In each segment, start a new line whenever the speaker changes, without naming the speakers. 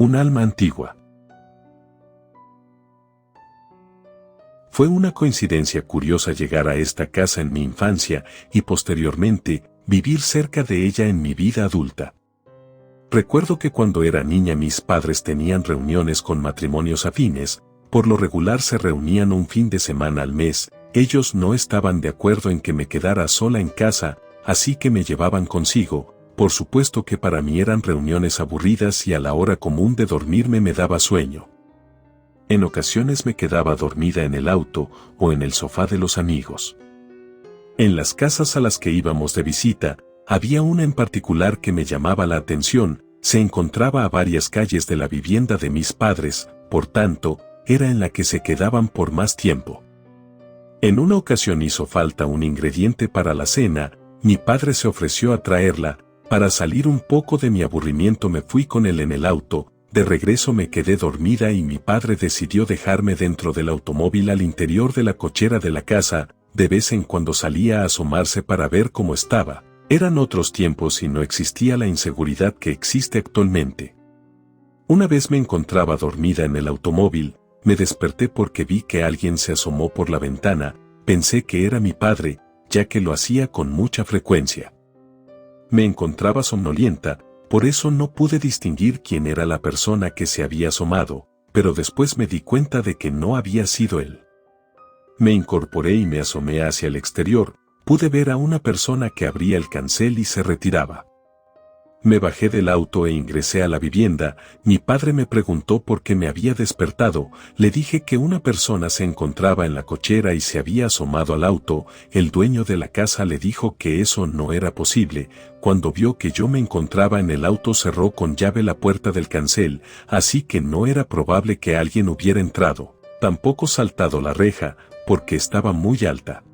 Un alma antigua. Fue una coincidencia curiosa llegar a esta casa en mi infancia y posteriormente vivir cerca de ella en mi vida adulta. Recuerdo que cuando era niña mis padres tenían reuniones con matrimonios afines, por lo regular se reunían un fin de semana al mes. Ellos no estaban de acuerdo en que me quedara sola en casa, así que me llevaban consigo. Por supuesto que para mí eran reuniones aburridas y a la hora común de dormirme me daba sueño. En ocasiones me quedaba dormida en el auto o en el sofá de los amigos. En las casas a las que íbamos de visita, había una en particular que me llamaba la atención. Se encontraba a varias calles de la vivienda de mis padres, por tanto, era en la que se quedaban por más tiempo. En una ocasión hizo falta un ingrediente para la cena, mi padre se ofreció a traerla. Para salir un poco de mi aburrimiento me fui con él en el auto. De regreso me quedé dormida y mi padre decidió dejarme dentro del automóvil al interior de la cochera de la casa. De vez en cuando salía a asomarse para ver cómo estaba. Eran otros tiempos y no existía la inseguridad que existe actualmente. Una vez me encontraba dormida en el automóvil, me desperté porque vi que alguien se asomó por la ventana. Pensé que era mi padre, ya que lo hacía con mucha frecuencia. Me encontraba somnolienta, por eso no pude distinguir quién era la persona que se había asomado, pero después me di cuenta de que no había sido él. Me incorporé y me asomé hacia el exterior. Pude ver a una persona que abría el cancel y se retiraba. Me bajé del auto e ingresé a la vivienda. Mi padre me preguntó por qué me había despertado. Le dije que una persona se encontraba en la cochera y se había asomado al auto. El dueño de la casa le dijo que eso no era posible. Cuando vio que yo me encontraba en el auto cerró con llave la puerta del cancel, así que no era probable que alguien hubiera entrado. Tampoco saltado la reja, porque estaba muy alta.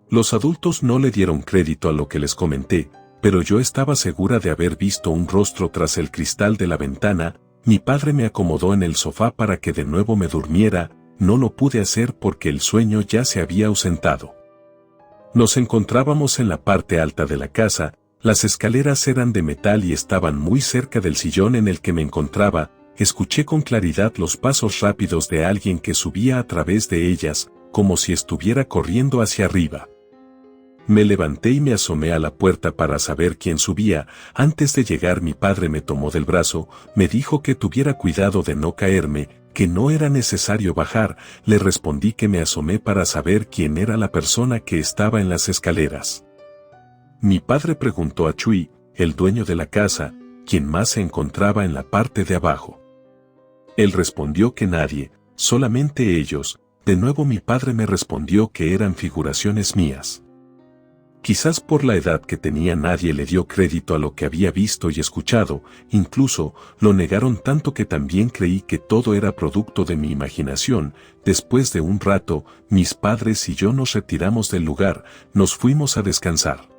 Los adultos no le dieron crédito a lo que les comenté, pero yo estaba segura de haber visto un rostro tras el cristal de la ventana. Mi padre me acomodó en el sofá para que de nuevo me durmiera. No lo pude hacer porque el sueño ya se había ausentado. Nos encontrábamos en la parte alta de la casa. Las escaleras eran de metal y estaban muy cerca del sillón en el que me encontraba. Escuché con claridad los pasos rápidos de alguien que subía a través de ellas, como si estuviera corriendo hacia arriba. Me levanté y me asomé a la puerta para saber quién subía. Antes de llegar mi padre me tomó del brazo, me dijo que tuviera cuidado de no caerme, que no era necesario bajar. Le respondí que me asomé para saber quién era la persona que estaba en las escaleras. Mi padre preguntó a Chui, el dueño de la casa, quién más se encontraba en la parte de abajo. Él respondió que nadie, solamente ellos. De nuevo mi padre me respondió que eran figuraciones mías. Quizás por la edad que tenía nadie le dio crédito a lo que había visto y escuchado, incluso lo negaron tanto que también creí que todo era producto de mi imaginación. Después de un rato, mis padres y yo nos retiramos del lugar, nos fuimos a descansar.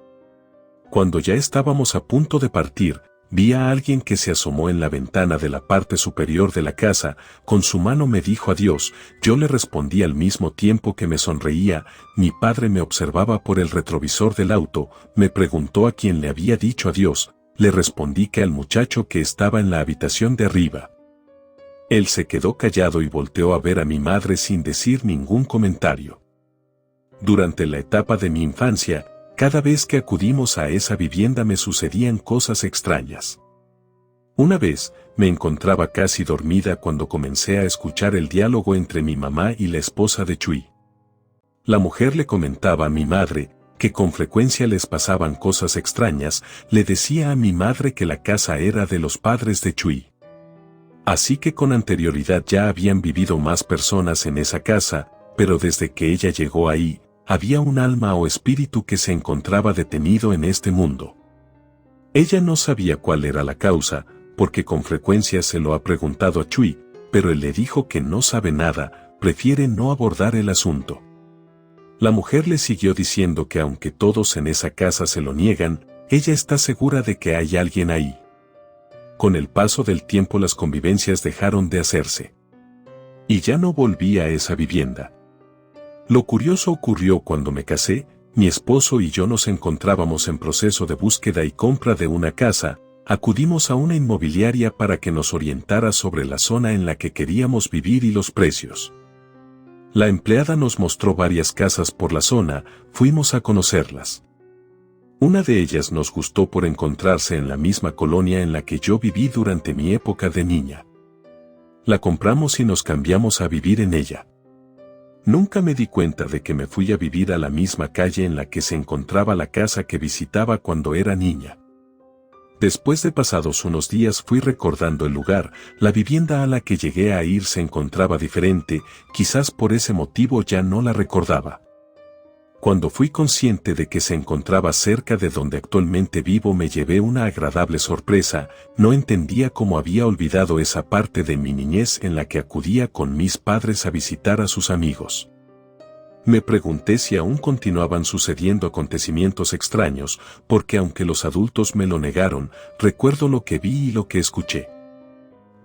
Cuando ya estábamos a punto de partir, vi a alguien que se asomó en la ventana de la parte superior de la casa. Con su mano me dijo adiós. Yo le respondí al mismo tiempo que me sonreía. Mi padre me observaba por el retrovisor del auto. Me preguntó a quién le había dicho adiós. Le respondí que al muchacho que estaba en la habitación de arriba. Él se quedó callado y volteó a ver a mi madre sin decir ningún comentario. Durante la etapa de mi infancia, cada vez que acudimos a esa vivienda me sucedían cosas extrañas. Una vez, me encontraba casi dormida cuando comencé a escuchar el diálogo entre mi mamá y la esposa de Chui. La mujer le comentaba a mi madre que con frecuencia les pasaban cosas extrañas. Le decía a mi madre que la casa era de los padres de Chui. Así que con anterioridad ya habían vivido más personas en esa casa, pero desde que ella llegó ahí, había un alma o espíritu que se encontraba detenido en este mundo. Ella no sabía cuál era la causa, porque con frecuencia se lo ha preguntado a Chui, pero él le dijo que no sabe nada, prefiere no abordar el asunto. La mujer le siguió diciendo que aunque todos en esa casa se lo niegan, ella está segura de que hay alguien ahí. Con el paso del tiempo las convivencias dejaron de hacerse. Y ya no volví a esa vivienda. Lo curioso ocurrió cuando me casé. Mi esposo y yo nos encontrábamos en proceso de búsqueda y compra de una casa. acudimos a una inmobiliaria para que nos orientara sobre la zona en la que queríamos vivir y los precios. La empleada nos mostró varias casas por la zona, fuimos a conocerlas. Una de ellas nos gustó por encontrarse en la misma colonia en la que yo viví durante mi época de niña. La compramos y nos cambiamos a vivir en ella. Nunca me di cuenta de que me fui a vivir a la misma calle en la que se encontraba la casa que visitaba cuando era niña. Después de pasados unos días fui recordando el lugar, la vivienda a la que llegué a ir se encontraba diferente, quizás por ese motivo ya no la recordaba. Cuando fui consciente de que se encontraba cerca de donde actualmente vivo me llevé una agradable sorpresa, no entendía cómo había olvidado esa parte de mi niñez en la que acudía con mis padres a visitar a sus amigos. Me pregunté si aún continuaban sucediendo acontecimientos extraños, porque aunque los adultos me lo negaron, recuerdo lo que vi y lo que escuché.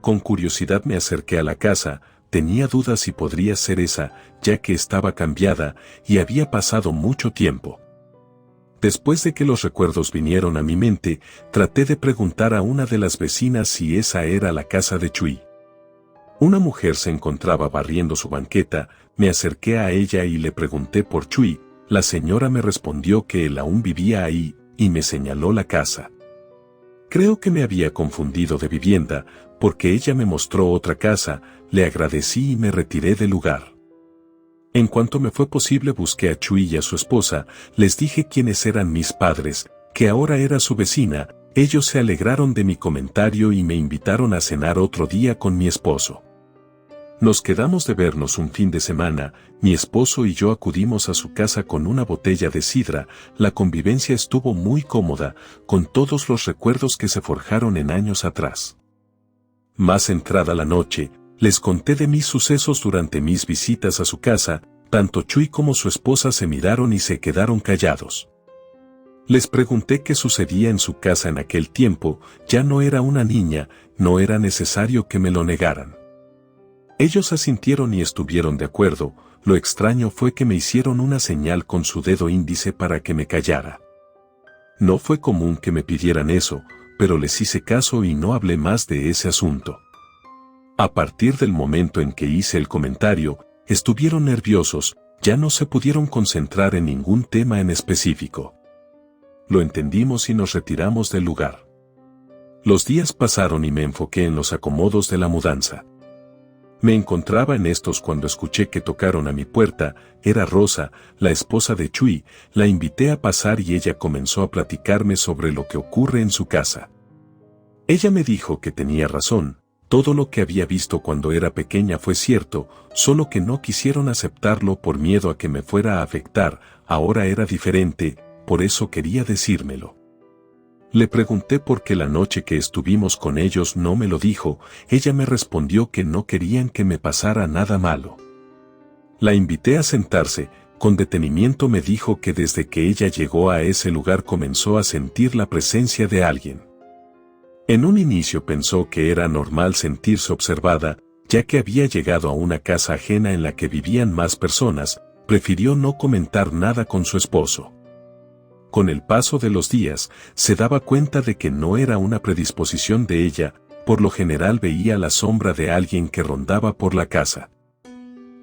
Con curiosidad me acerqué a la casa. Tenía dudas si podría ser esa, ya que estaba cambiada y había pasado mucho tiempo. Después de que los recuerdos vinieron a mi mente, traté de preguntar a una de las vecinas si esa era la casa de Chuy. Una mujer se encontraba barriendo su banqueta, me acerqué a ella y le pregunté por Chuy. La señora me respondió que él aún vivía ahí, y me señaló la casa. Creo que me había confundido de vivienda, porque ella me mostró otra casa, le agradecí y me retiré del lugar. En cuanto me fue posible busqué a Chuy y a su esposa, les dije quiénes eran mis padres, que ahora era su vecina, ellos se alegraron de mi comentario y me invitaron a cenar otro día con mi esposo. Nos quedamos de vernos un fin de semana, mi esposo y yo acudimos a su casa con una botella de sidra, la convivencia estuvo muy cómoda, con todos los recuerdos que se forjaron en años atrás. Más entrada la noche, les conté de mis sucesos durante mis visitas a su casa, tanto Chuy como su esposa se miraron y se quedaron callados. Les pregunté qué sucedía en su casa en aquel tiempo, ya no era una niña, no era necesario que me lo negaran. Ellos asintieron y estuvieron de acuerdo, lo extraño fue que me hicieron una señal con su dedo índice para que me callara. No fue común que me pidieran eso, pero les hice caso y no hablé más de ese asunto. A partir del momento en que hice el comentario, estuvieron nerviosos, ya no se pudieron concentrar en ningún tema en específico. Lo entendimos y nos retiramos del lugar. Los días pasaron y me enfoqué en los acomodos de la mudanza. Me encontraba en estos cuando escuché que tocaron a mi puerta, era Rosa, la esposa de Chuy, la invité a pasar y ella comenzó a platicarme sobre lo que ocurre en su casa. Ella me dijo que tenía razón, todo lo que había visto cuando era pequeña fue cierto, solo que no quisieron aceptarlo por miedo a que me fuera a afectar, ahora era diferente, por eso quería decírmelo. Le pregunté por qué la noche que estuvimos con ellos no me lo dijo, ella me respondió que no querían que me pasara nada malo. La invité a sentarse, con detenimiento me dijo que desde que ella llegó a ese lugar comenzó a sentir la presencia de alguien. En un inicio pensó que era normal sentirse observada, ya que había llegado a una casa ajena en la que vivían más personas, prefirió no comentar nada con su esposo. Con el paso de los días, se daba cuenta de que no era una predisposición de ella, por lo general veía la sombra de alguien que rondaba por la casa.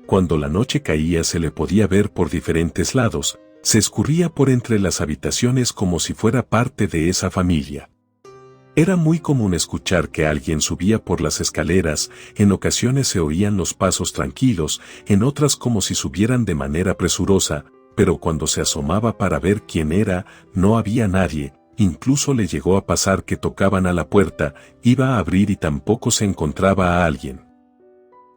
Cuando la noche caía se le podía ver por diferentes lados, se escurría por entre las habitaciones como si fuera parte de esa familia. Era muy común escuchar que alguien subía por las escaleras, en ocasiones se oían los pasos tranquilos, en otras como si subieran de manera presurosa, pero cuando se asomaba para ver quién era, no había nadie, incluso le llegó a pasar que tocaban a la puerta, iba a abrir y tampoco se encontraba a alguien.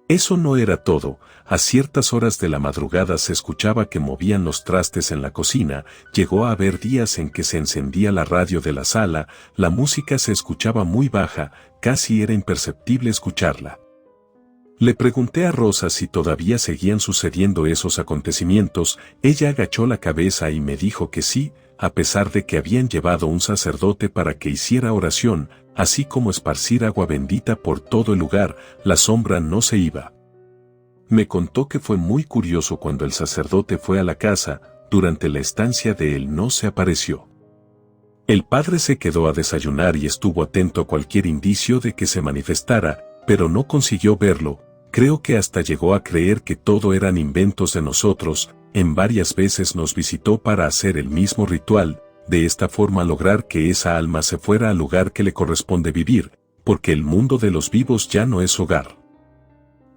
Eso no era todo, a ciertas horas de la madrugada se escuchaba que movían los trastes en la cocina, llegó a haber días en que se encendía la radio de la sala, la música se escuchaba muy baja, casi era imperceptible escucharla. Le pregunté a Rosa si todavía seguían sucediendo esos acontecimientos, ella agachó la cabeza y me dijo que sí, a pesar de que habían llevado un sacerdote para que hiciera oración, así como esparcir agua bendita por todo el lugar, la sombra no se iba. Me contó que fue muy curioso cuando el sacerdote fue a la casa, durante la estancia de él no se apareció. El padre se quedó a desayunar y estuvo atento a cualquier indicio de que se manifestara, pero no consiguió verlo. Creo que hasta llegó a creer que todo eran inventos de nosotros. En varias veces nos visitó para hacer el mismo ritual, de esta forma lograr que esa alma se fuera al lugar que le corresponde vivir, porque el mundo de los vivos ya no es hogar.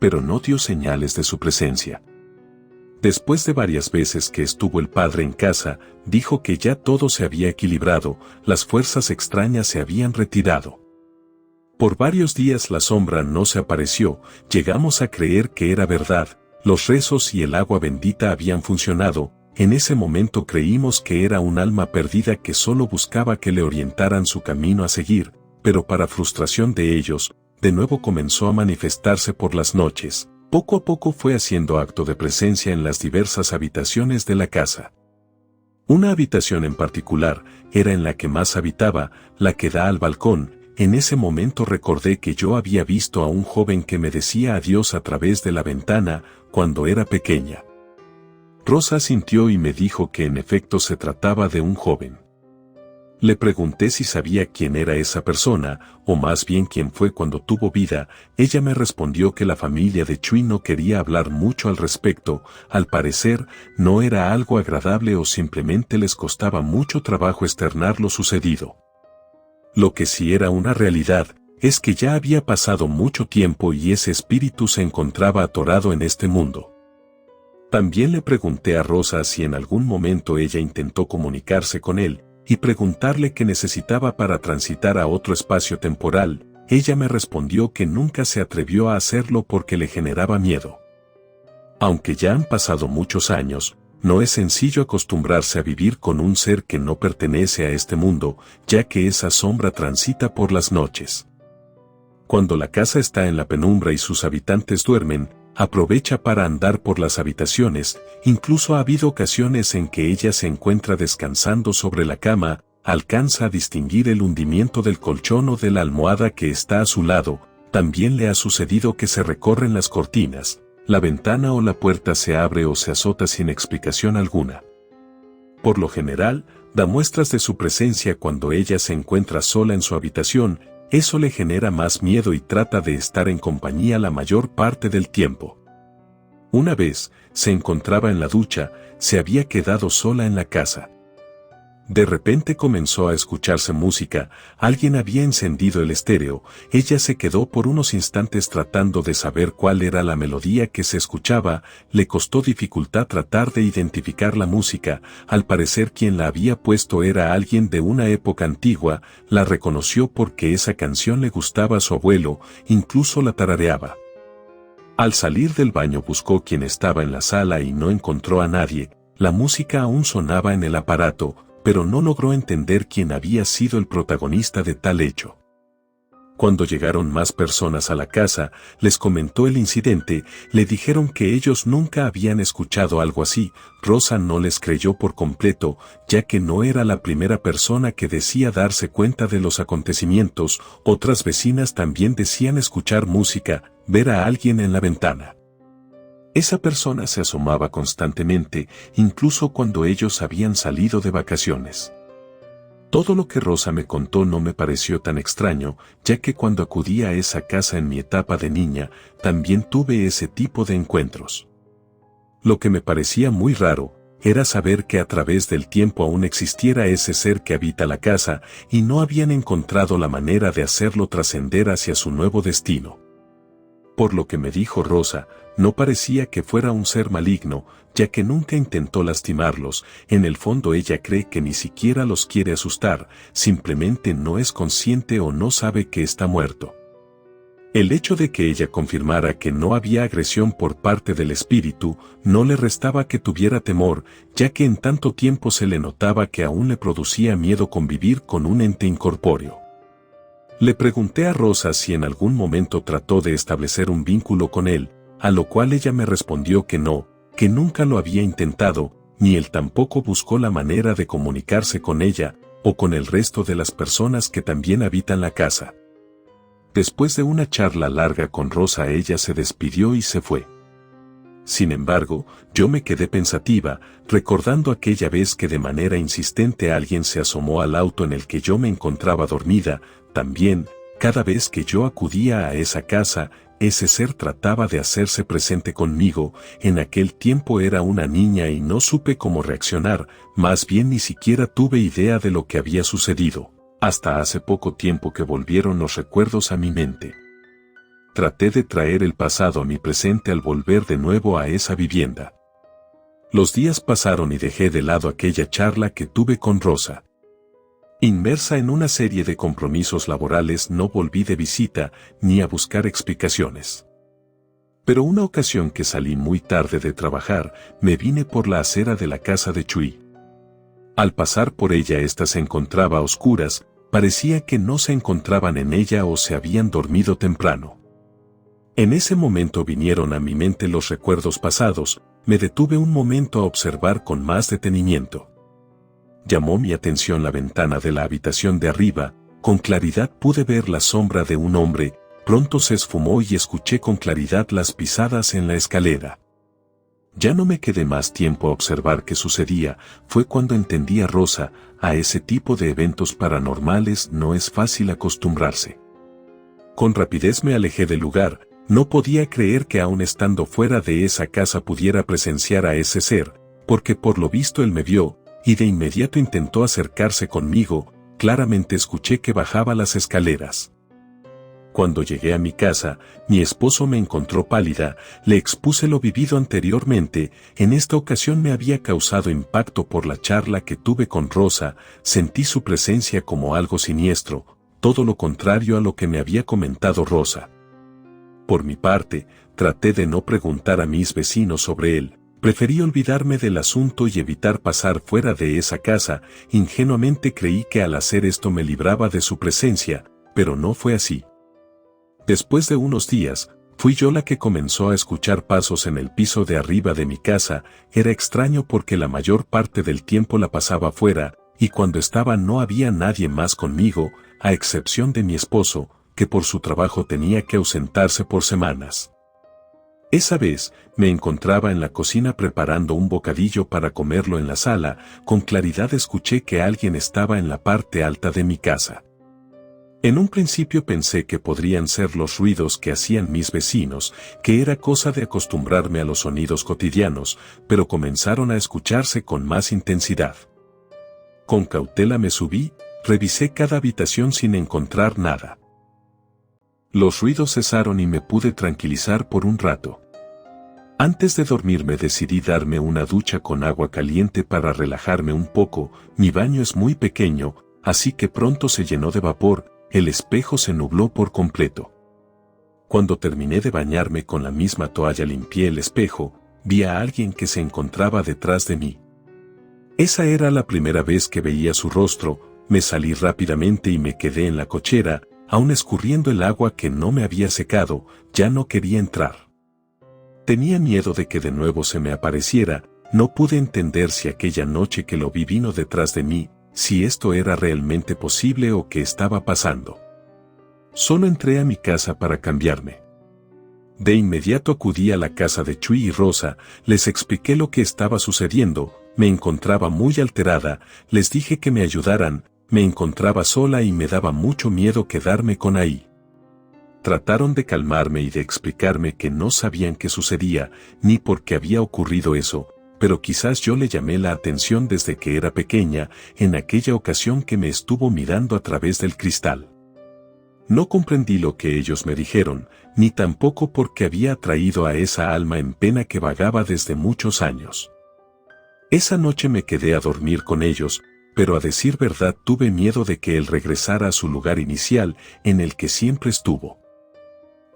Pero no dio señales de su presencia. Después de varias veces que estuvo el padre en casa, dijo que ya todo se había equilibrado, las fuerzas extrañas se habían retirado. Por varios días la sombra no se apareció, llegamos a creer que era verdad, los rezos y el agua bendita habían funcionado, en ese momento creímos que era un alma perdida que solo buscaba que le orientaran su camino a seguir, pero para frustración de ellos, de nuevo comenzó a manifestarse por las noches. Poco a poco fue haciendo acto de presencia en las diversas habitaciones de la casa. Una habitación en particular era en la que más habitaba, la que da al balcón. En ese momento recordé que yo había visto a un joven que me decía adiós a través de la ventana cuando era pequeña. Rosa sintió y me dijo que en efecto se trataba de un joven. Le pregunté si sabía quién era esa persona, o más bien quién fue cuando tuvo vida. Ella me respondió que la familia de Chui no quería hablar mucho al respecto, al parecer no era algo agradable o simplemente les costaba mucho trabajo externar lo sucedido. Lo que sí era una realidad, es que ya había pasado mucho tiempo y ese espíritu se encontraba atorado en este mundo. También le pregunté a Rosa si en algún momento ella intentó comunicarse con él, y preguntarle qué necesitaba para transitar a otro espacio temporal. Ella me respondió que nunca se atrevió a hacerlo porque le generaba miedo. Aunque ya han pasado muchos años, no es sencillo acostumbrarse a vivir con un ser que no pertenece a este mundo, ya que esa sombra transita por las noches. Cuando la casa está en la penumbra y sus habitantes duermen, aprovecha para andar por las habitaciones. Incluso ha habido ocasiones en que ella se encuentra descansando sobre la cama, alcanza a distinguir el hundimiento del colchón o de la almohada que está a su lado. También le ha sucedido que se recorren las cortinas, la ventana o la puerta se abre o se azota sin explicación alguna. Por lo general, da muestras de su presencia cuando ella se encuentra sola en su habitación. Eso le genera más miedo y trata de estar en compañía la mayor parte del tiempo. Una vez, se encontraba en la ducha, se había quedado sola en la casa. De repente comenzó a escucharse música, alguien había encendido el estéreo, ella se quedó por unos instantes tratando de saber cuál era la melodía que se escuchaba, le costó dificultad tratar de identificar la música, al parecer quien la había puesto era alguien de una época antigua, la reconoció porque esa canción le gustaba a su abuelo, incluso la tarareaba. Al salir del baño buscó quien estaba en la sala y no encontró a nadie, la música aún sonaba en el aparato, pero no logró entender quién había sido el protagonista de tal hecho. Cuando llegaron más personas a la casa, les comentó el incidente, le dijeron que ellos nunca habían escuchado algo así. Rosa no les creyó por completo, ya que no era la primera persona que decía darse cuenta de los acontecimientos, otras vecinas también decían escuchar música, ver a alguien en la ventana. Esa persona se asomaba constantemente, incluso cuando ellos habían salido de vacaciones. Todo lo que Rosa me contó no me pareció tan extraño, ya que cuando acudí a esa casa en mi etapa de niña, también tuve ese tipo de encuentros. Lo que me parecía muy raro, era saber que a través del tiempo aún existiera ese ser que habita la casa, y no habían encontrado la manera de hacerlo trascender hacia su nuevo destino. Por lo que me dijo Rosa, no parecía que fuera un ser maligno, ya que nunca intentó lastimarlos. En el fondo ella cree que ni siquiera los quiere asustar, simplemente no es consciente o no sabe que está muerto. El hecho de que ella confirmara que no había agresión por parte del espíritu, no le restaba que tuviera temor, ya que en tanto tiempo se le notaba que aún le producía miedo convivir con un ente incorpóreo. Le pregunté a Rosa si en algún momento trató de establecer un vínculo con él, a lo cual ella me respondió que no, que nunca lo había intentado, ni él tampoco buscó la manera de comunicarse con ella, o con el resto de las personas que también habitan la casa. Después de una charla larga con Rosa ella se despidió y se fue. Sin embargo, yo me quedé pensativa, recordando aquella vez que de manera insistente alguien se asomó al auto en el que yo me encontraba dormida. También, cada vez que yo acudía a esa casa, ese ser trataba de hacerse presente conmigo. En aquel tiempo era una niña y no supe cómo reaccionar, más bien ni siquiera tuve idea de lo que había sucedido, hasta hace poco tiempo que volvieron los recuerdos a mi mente. Traté de traer el pasado a mi presente al volver de nuevo a esa vivienda. Los días pasaron y dejé de lado aquella charla que tuve con Rosa. Inmersa en una serie de compromisos laborales, no volví de visita ni a buscar explicaciones. Pero una ocasión que salí muy tarde de trabajar, me vine por la acera de la casa de Chuy. Al pasar por ella, ésta se encontraba a oscuras, parecía que no se encontraban en ella o se habían dormido temprano. En ese momento vinieron a mi mente los recuerdos pasados. Me detuve un momento a observar con más detenimiento. Llamó mi atención la ventana de la habitación de arriba. Con claridad pude ver la sombra de un hombre. Pronto se esfumó y escuché con claridad las pisadas en la escalera. Ya no me quedé más tiempo a observar qué sucedía. Fue cuando entendí a Rosa. A ese tipo de eventos paranormales no es fácil acostumbrarse. Con rapidez me alejé del lugar. No podía creer que aún estando fuera de esa casa pudiera presenciar a ese ser, porque por lo visto él me vio, y de inmediato intentó acercarse conmigo. Claramente escuché que bajaba las escaleras. Cuando llegué a mi casa, mi esposo me encontró pálida. Le expuse lo vivido anteriormente. En esta ocasión me había causado impacto por la charla que tuve con Rosa. Sentí su presencia como algo siniestro, todo lo contrario a lo que me había comentado Rosa. Por mi parte, traté de no preguntar a mis vecinos sobre él. Preferí olvidarme del asunto y evitar pasar fuera de esa casa. Ingenuamente creí que al hacer esto me libraba de su presencia, pero no fue así. Después de unos días, fui yo la que comenzó a escuchar pasos en el piso de arriba de mi casa. Era extraño porque la mayor parte del tiempo la pasaba fuera, y cuando estaba no había nadie más conmigo, a excepción de mi esposo, que por su trabajo tenía que ausentarse por semanas. Esa vez, me encontraba en la cocina preparando un bocadillo para comerlo en la sala. Con claridad escuché que alguien estaba en la parte alta de mi casa. En un principio pensé que podrían ser los ruidos que hacían mis vecinos, que era cosa de acostumbrarme a los sonidos cotidianos, pero comenzaron a escucharse con más intensidad. Con cautela me subí, revisé cada habitación sin encontrar nada. Los ruidos cesaron y me pude tranquilizar por un rato. Antes de dormirme decidí darme una ducha con agua caliente para relajarme un poco. Mi baño es muy pequeño, así que pronto se llenó de vapor. El espejo se nubló por completo. Cuando terminé de bañarme con la misma toalla limpié el espejo. Vi a alguien que se encontraba detrás de mí. Esa era la primera vez que veía su rostro. Me salí rápidamente y me quedé en la cochera, aún escurriendo el agua que no me había secado. Ya no quería entrar. Tenía miedo de que de nuevo se me apareciera. No pude entender si aquella noche que lo vi vino detrás de mí, si esto era realmente posible o qué estaba pasando. Solo entré a mi casa para cambiarme. De inmediato acudí a la casa de Chuy y Rosa. Les expliqué lo que estaba sucediendo. Me encontraba muy alterada. Les dije que me ayudaran. Me encontraba sola y me daba mucho miedo quedarme con ahí. Trataron de calmarme y de explicarme que no sabían qué sucedía, ni por qué había ocurrido eso, pero quizás yo le llamé la atención desde que era pequeña, en aquella ocasión que me estuvo mirando a través del cristal. No comprendí lo que ellos me dijeron, ni tampoco por qué había atraído a esa alma en pena que vagaba desde muchos años. Esa noche me quedé a dormir con ellos, pero a decir verdad tuve miedo de que él regresara a su lugar inicial, en el que siempre estuvo.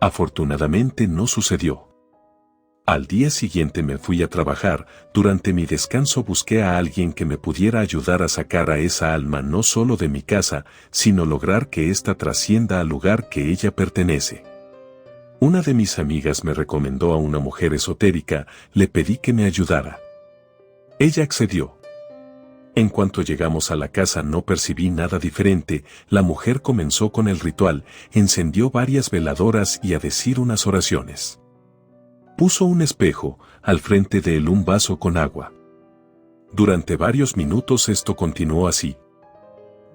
Afortunadamente no sucedió. Al día siguiente me fui a trabajar. Durante mi descanso busqué a alguien que me pudiera ayudar a sacar a esa alma no solo de mi casa, sino lograr que ésta trascienda al lugar que ella pertenece. Una de mis amigas me recomendó a una mujer esotérica. Le pedí que me ayudara. Ella accedió. En cuanto llegamos a la casa no percibí nada diferente. La mujer comenzó con el ritual, encendió varias veladoras y a decir unas oraciones. Puso un espejo, al frente de él un vaso con agua. Durante varios minutos esto continuó así.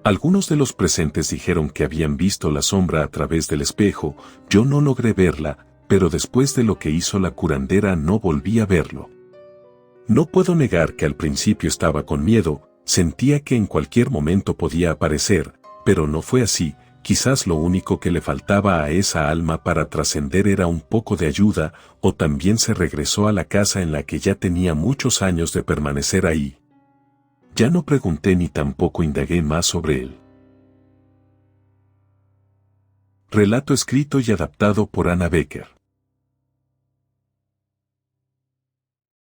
Algunos de los presentes dijeron que habían visto la sombra a través del espejo, yo no logré verla, pero después de lo que hizo la curandera no volví a verlo. No puedo negar que al principio estaba con miedo, sentía que en cualquier momento podía aparecer, pero no fue así, quizás lo único que le faltaba a esa alma para trascender era un poco de ayuda, o también se regresó a la casa en la que ya tenía muchos años de permanecer ahí. Ya no pregunté ni tampoco indagué más sobre él. Relato escrito y adaptado por Ana Becker.